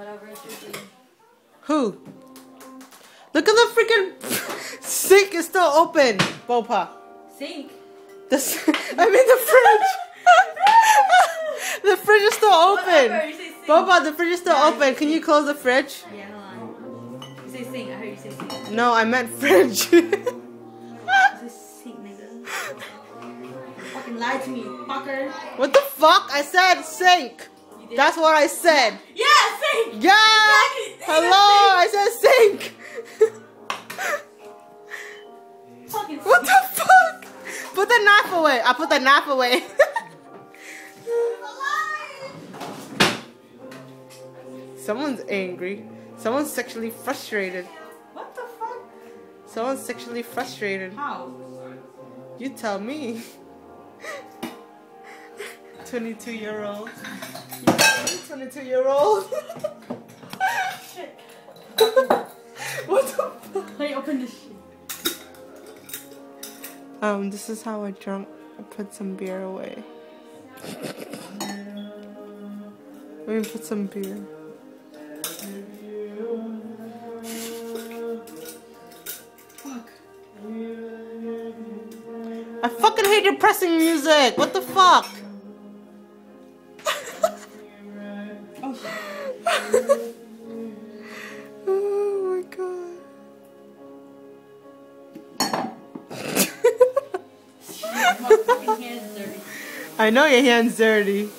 whatever it's usually. Who? Look at the freaking sink is still open, Bopa. Sink? I mean the fridge. The fridge is still open. Whatever, you say sink. Boba, the fridge is still open. Can you close the fridge? Yeah, hold on. You say sink. I heard you say sink. No, I meant fridge. You say sink, nigga. Fucking lie to me, you fucker. What the fuck? I said sink. You did? That's what I said. Yeah, sink! Yeah. Exactly. Hello, I said sink. Fucking What the fuck? Put the knife away. I put the knife away. Someone's angry. Someone's sexually frustrated. What the fuck? Someone's sexually frustrated. How? You tell me. 22-year-old. 22-year-old. Shit. What the fuck? Let me open this shit. This is how I put some beer away. Let me put some beer. Fuck. I fucking hate depressing music. What the fuck? Oh shit. Oh my god. My fucking hand's dirty. I know your hand's dirty.